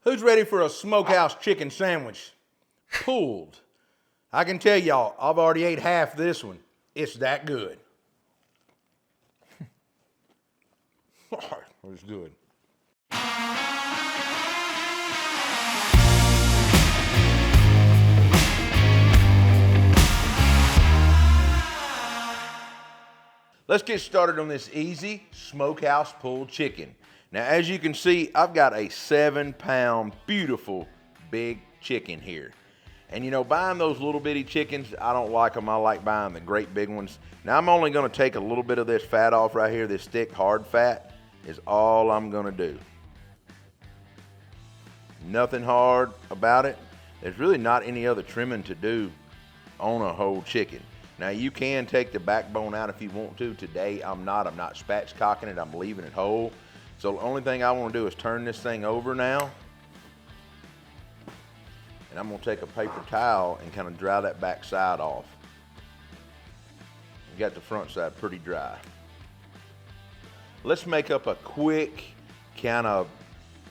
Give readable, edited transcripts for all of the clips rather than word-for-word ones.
Who's ready for a smokehouse chicken sandwich? Pulled. I can tell y'all, I've already ate half this one. It's that good. It's good. Let's get started on this easy smokehouse pulled chicken. Now, as you can see, I've got a 7-pound, beautiful, big chicken here. And you know, buying those little bitty chickens, I don't like them. I like buying the great big ones. Now, I'm only gonna take a little bit of this fat off right here. This thick, hard fat is all I'm gonna do. Nothing hard about it. There's really not any other trimming to do on a whole chicken. Now, you can take the backbone out if you want to. Today, I'm not spatchcocking it. I'm leaving it whole. So the only thing I want to do is turn this thing over now. And I'm going to take a paper towel and kind of dry that back side off. You got the front side pretty dry. Let's make up a quick kind of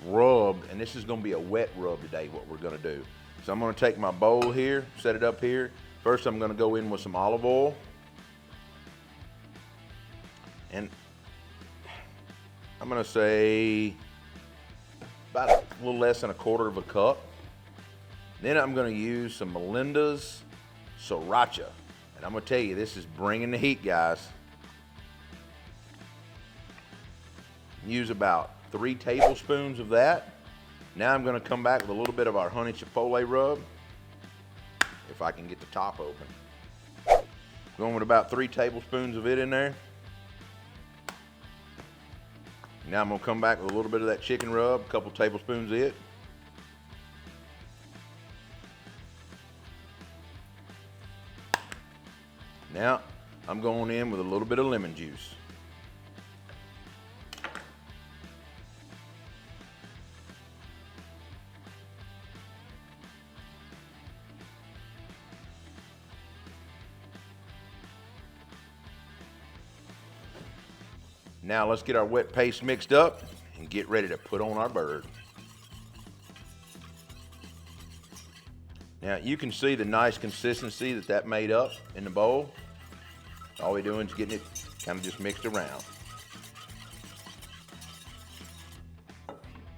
rub, and this is going to be a wet rub today, what we're going to do. So I'm going to take my bowl here, set it up here. First, I'm going to go in with some olive oil. And I'm going to say about a little less than 1/4 cup. Then I'm going to use some Melinda's Sriracha. And I'm going to tell you, this is bringing the heat, guys. Use about 3 tablespoons of that. Now I'm going to come back with a little bit of our honey chipotle rub. If I can get the top open. Going with about 3 tablespoons of it in there. Now I'm going to come back with a little bit of that chicken rub, a couple tablespoons of it. Now I'm going in with a little bit of lemon juice. Now let's get our wet paste mixed up and get ready to put on our bird. Now you can see the nice consistency that made up in the bowl. All we're doing is getting it kind of just mixed around.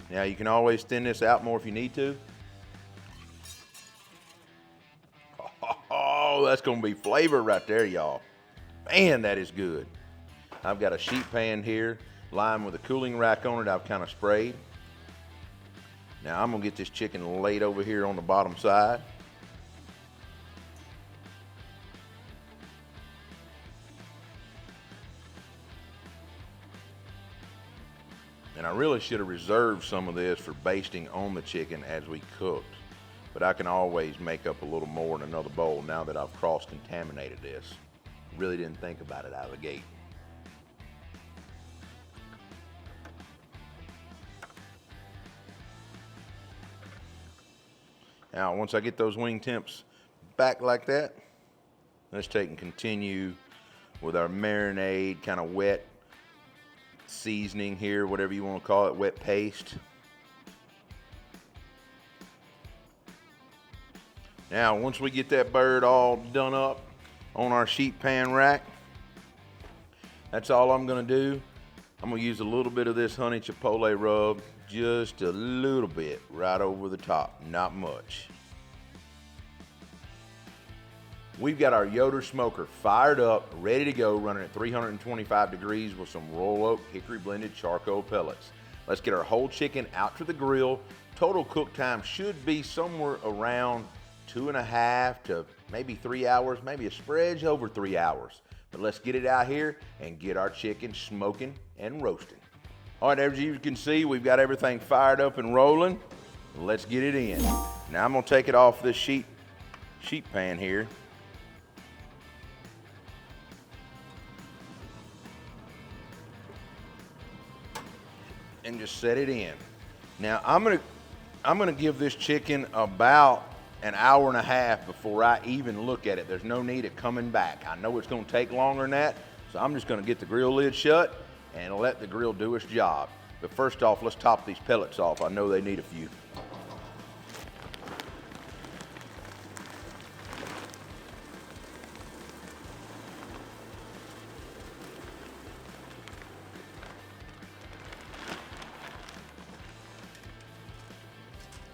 Now you can always thin this out more if you need to. Oh, that's gonna be flavor right there, y'all. Man, that is good. I've got a sheet pan here, lined with a cooling rack on it I've kind of sprayed. Now I'm gonna get this chicken laid over here on the bottom side. And I really should have reserved some of this for basting on the chicken as we cooked. But I can always make up a little more in another bowl now that I've cross-contaminated this. Really didn't think about it out of the gate. Now, once I get those wing temps back like that, let's take and continue with our marinade, kind of wet seasoning here, whatever you want to call it, wet paste. Now, once we get that bird all done up on our sheet pan rack, that's all I'm going to do. I'm going to use a little bit of this honey chipotle rub, just a little bit right over the top, not much. We've got our Yoder smoker fired up, ready to go, running at 325 degrees with some royal oak hickory blended charcoal pellets. Let's get our whole chicken out to the grill. Total cook time should be somewhere around 2.5 to maybe 3 hours, maybe a smidge over 3 hours. But let's get it out here and get our chicken smoking and roasting. All right, as you can see, we've got everything fired up and rolling. Let's get it in. Now I'm gonna take it off this sheet pan here. And just set it in. Now I'm gonna give this chicken about an hour and a half before I even look at it. There's no need of coming back. I know it's gonna take longer than that, so I'm just gonna get the grill lid shut and let the grill do its job. But first off, let's top these pellets off. I know they need a few.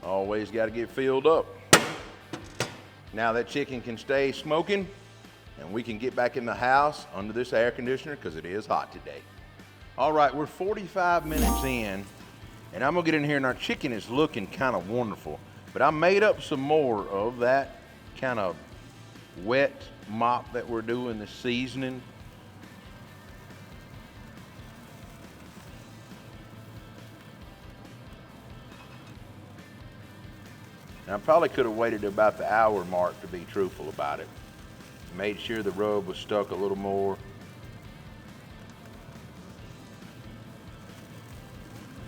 Always got to get filled up. Now that chicken can stay smoking, and we can get back in the house under this air conditioner because it is hot today. All right, we're 45 minutes in, and I'm gonna get in here, and our chicken is looking kind of wonderful. But I made up some more of that kind of wet mop that we're doing, the seasoning. I probably could have waited about the hour mark to be truthful about it. Made sure the rub was stuck a little more.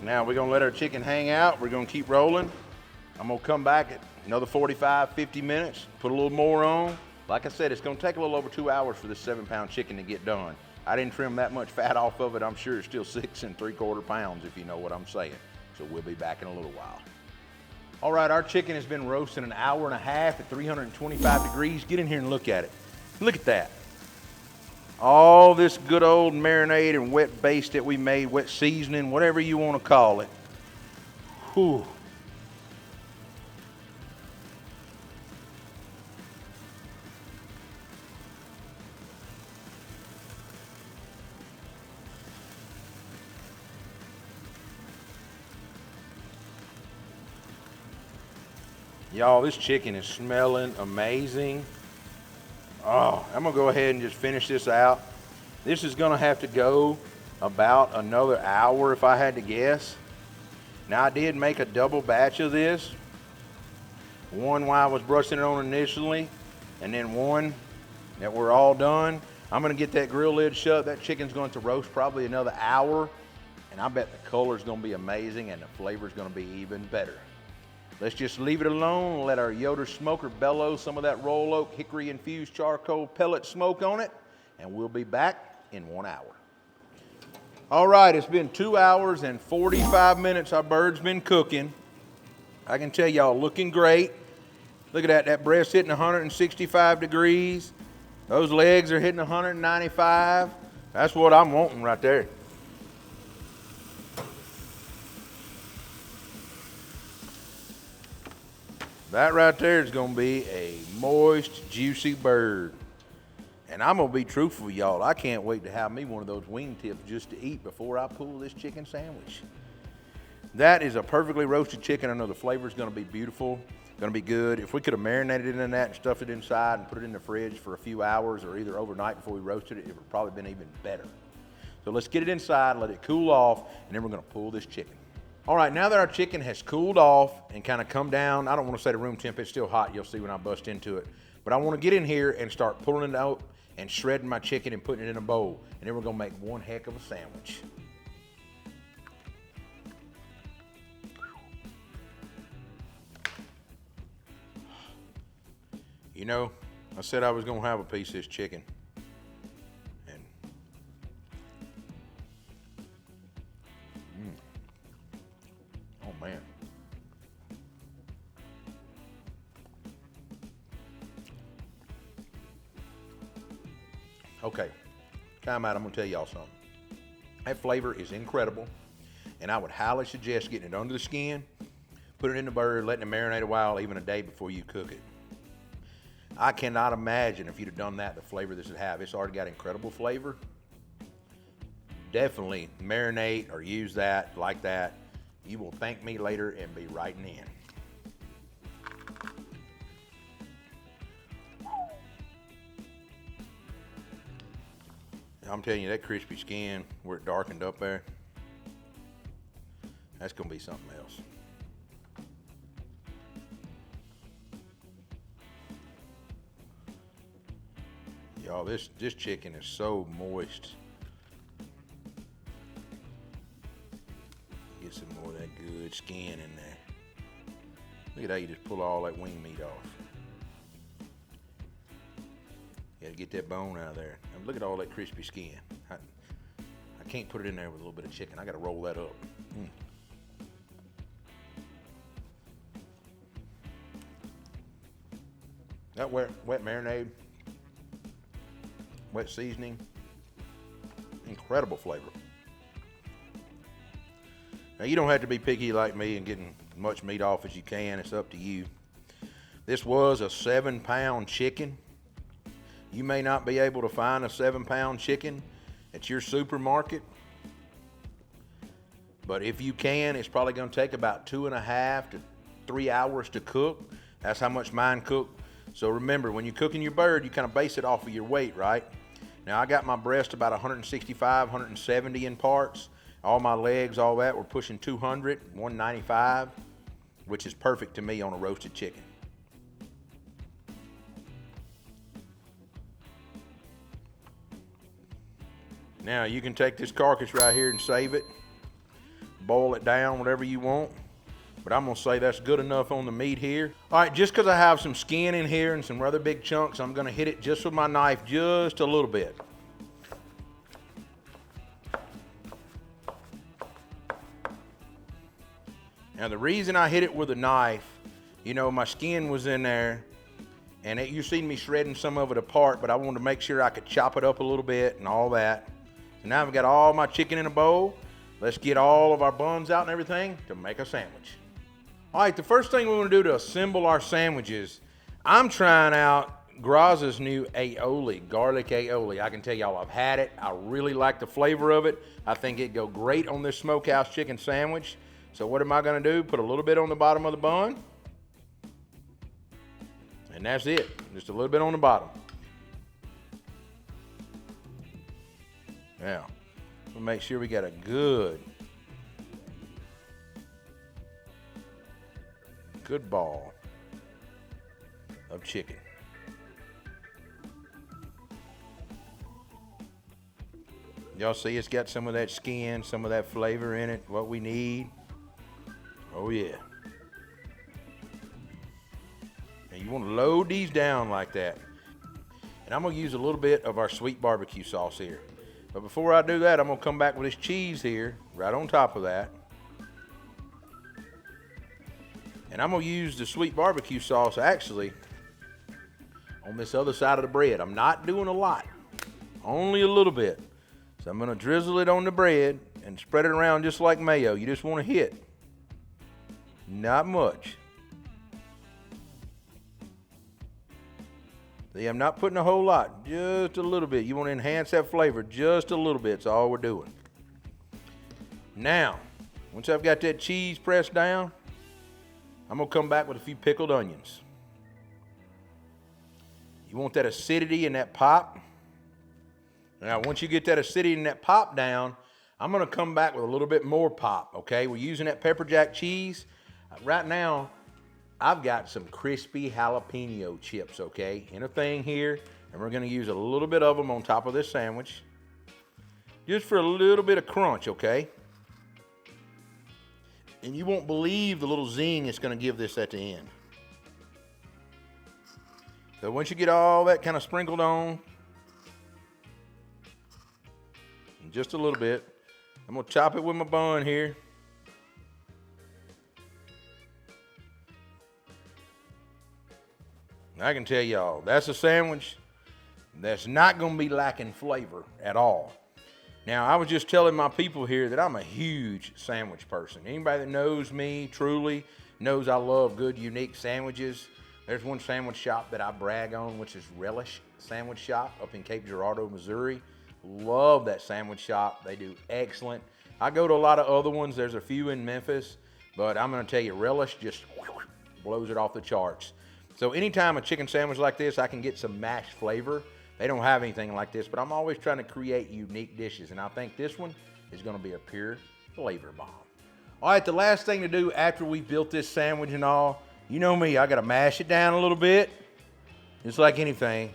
Now we're gonna let our chicken hang out. We're gonna keep rolling. I'm gonna come back at another 45, 50 minutes, put a little more on. Like I said, it's gonna take a little over 2 hours for this 7-pound chicken to get done. I didn't trim that much fat off of it. I'm sure it's still 6 3/4 pounds, if you know what I'm saying. So we'll be back in a little while. All right, our chicken has been roasting an hour and a half at 325 degrees. Get in here and look at it. Look at that. All this good old marinade and wet base that we made, wet seasoning, whatever you want to call it. Whew. Y'all, this chicken is smelling amazing. Oh, I'm gonna go ahead and just finish this out. This is gonna have to go about another hour if I had to guess. Now I did make a double batch of this. One while I was brushing it on initially, and then one that we're all done. I'm gonna get that grill lid shut. That chicken's going to roast probably another hour, and I bet the color's gonna be amazing and the flavor's gonna be even better. Let's just leave it alone and let our Yoder smoker bellow some of that roll oak hickory infused charcoal pellet smoke on it, and we'll be back in 1 hour. All right, it's been 2 hours and 45 minutes. Our bird's been cooking. I can tell y'all, looking great. Look at that breast hitting 165 degrees. Those legs are hitting 195. That's what I'm wanting right there. That right there is gonna be a moist, juicy bird. And I'm gonna be truthful, y'all. I can't wait to have me one of those wing tips just to eat before I pull this chicken sandwich. That is a perfectly roasted chicken. I know the flavor's gonna be beautiful, gonna be good. If we could have marinated it in that and stuffed it inside and put it in the fridge for a few hours or either overnight before we roasted it, it would have probably been even better. So let's get it inside, let it cool off, and then we're gonna pull this chicken. All right, now that our chicken has cooled off and kind of come down, I don't want to say to room temp, it's still hot, you'll see when I bust into it. But I want to get in here and start pulling it out and shredding my chicken and putting it in a bowl. And then we're gonna make one heck of a sandwich. You know, I said I was gonna have a piece of this chicken. Man. Okay, time out, I'm gonna tell y'all something. That flavor is incredible, and I would highly suggest getting it under the skin, putting it in the bird, letting it marinate a while, even a day before you cook it. I cannot imagine if you'd have done that, the flavor this would have. It's already got incredible flavor. Definitely marinate or use that like that. You will thank me later and be writing in. I'm telling you, that crispy skin where it darkened up there, that's gonna be something else. Y'all, this chicken is so moist. Get some more of that good skin in there. Look at how you just pull all that wing meat off. You gotta get that bone out of there. And look at all that crispy skin. I can't put it in there with a little bit of chicken. I gotta roll that up. That wet marinade, wet seasoning, incredible flavor. Now you don't have to be picky like me and getting as much meat off as you can. It's up to you. This was a 7-pound chicken. You may not be able to find a 7-pound chicken at your supermarket, but if you can, it's probably going to take about 2.5 to 3 hours to cook. That's how much mine cooked. So remember, when you're cooking your bird, you kind of base it off of your weight, right? Now I got my breast about 165, 170 in parts. All my legs, all that, were pushing 200, 195, which is perfect to me on a roasted chicken. Now you can take this carcass right here and save it, boil it down, whatever you want. But I'm gonna say that's good enough on the meat here. All right, just because I have some skin in here and some rather big chunks, I'm gonna hit it just with my knife just a little bit. Now the reason I hit it with a knife, you know, my skin was in there, and you seen me shredding some of it apart, but I wanted to make sure I could chop it up a little bit and all that. So now I've got all my chicken in a bowl. Let's get all of our buns out and everything to make a sandwich. All right, the first thing we want to do to assemble our sandwiches, I'm trying out Graza's new aioli, garlic aioli. I can tell y'all I've had it. I really like the flavor of it. I think it'd go great on this smokehouse chicken sandwich. So what am I gonna do? Put a little bit on the bottom of the bun. And that's it, just a little bit on the bottom. Now, we'll make sure we got a good ball of chicken. Y'all see it's got some of that skin, some of that flavor in it, what we need. Oh yeah. And you want to load these down like that. And I'm gonna use a little bit of our sweet barbecue sauce here. But before I do that, I'm gonna come back with this cheese here, right on top of that. And I'm gonna use the sweet barbecue sauce actually on this other side of the bread. I'm not doing a lot, only a little bit. So I'm gonna drizzle it on the bread and spread it around just like mayo. You just wanna hit, not much. See, I'm not putting a whole lot, just a little bit. You wanna enhance that flavor just a little bit, that's all we're doing. Now, once I've got that cheese pressed down, I'm gonna come back with a few pickled onions. You want that acidity and that pop. Now, once you get that acidity and that pop down, I'm gonna come back with a little bit more pop, okay? We're using that pepper jack cheese. Right now, I've got some crispy jalapeno chips, okay, in a thing here, and we're gonna use a little bit of them on top of this sandwich, just for a little bit of crunch, okay? And you won't believe the little zing it's gonna give this at the end. So once you get all that kind of sprinkled on, just a little bit, I'm gonna chop it with my bun here. And I can tell y'all, that's a sandwich that's not gonna be lacking flavor at all. Now, I was just telling my people here that I'm a huge sandwich person. Anybody that knows me truly knows I love good, unique sandwiches. There's one sandwich shop that I brag on, which is Relish Sandwich Shop up in Cape Girardeau, Missouri. Love that sandwich shop. They do excellent. I go to a lot of other ones. There's a few in Memphis, but I'm gonna tell you, Relish just blows it off the charts. So anytime a chicken sandwich like this, I can get some mashed flavor. They don't have anything like this, but I'm always trying to create unique dishes, and I think this one is gonna be a pure flavor bomb. All right, the last thing to do after we built this sandwich and all, you know me, I gotta mash it down a little bit, just like anything,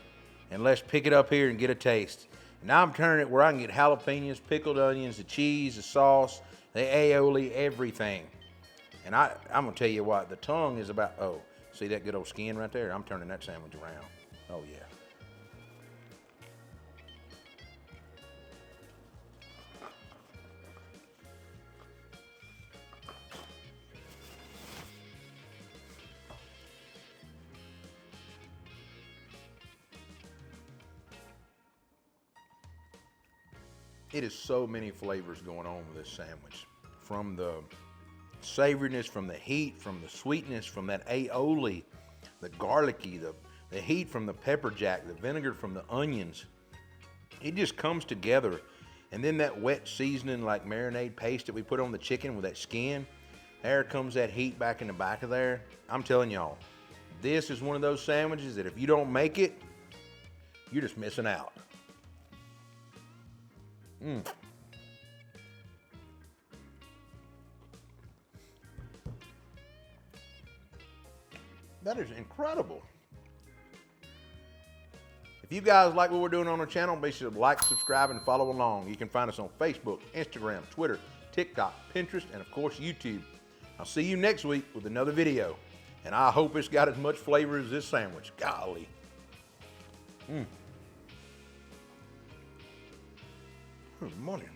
and let's pick it up here and get a taste. Now I'm turning it where I can get jalapeños, pickled onions, the cheese, the sauce, the aioli, everything. And I'm gonna tell you what, the tongue is about, oh, see that good old skin right there? I'm turning that sandwich around. Oh yeah. It is so many flavors going on with this sandwich. From the savoriness from the heat, from the sweetness from that aioli, the garlicky, the heat from the pepper jack, the vinegar from the onions. It just comes together. And then that wet seasoning like marinade paste that we put on the chicken with that skin, there comes that heat back in the back of there. I'm telling y'all, this is one of those sandwiches that if you don't make it, you're just missing out. That is incredible. If you guys like what we're doing on our channel, be sure to like, subscribe, and follow along. You can find us on Facebook, Instagram, Twitter, TikTok, Pinterest, and of course, YouTube. I'll see you next week with another video. And I hope it's got as much flavor as this sandwich. Golly. Good morning.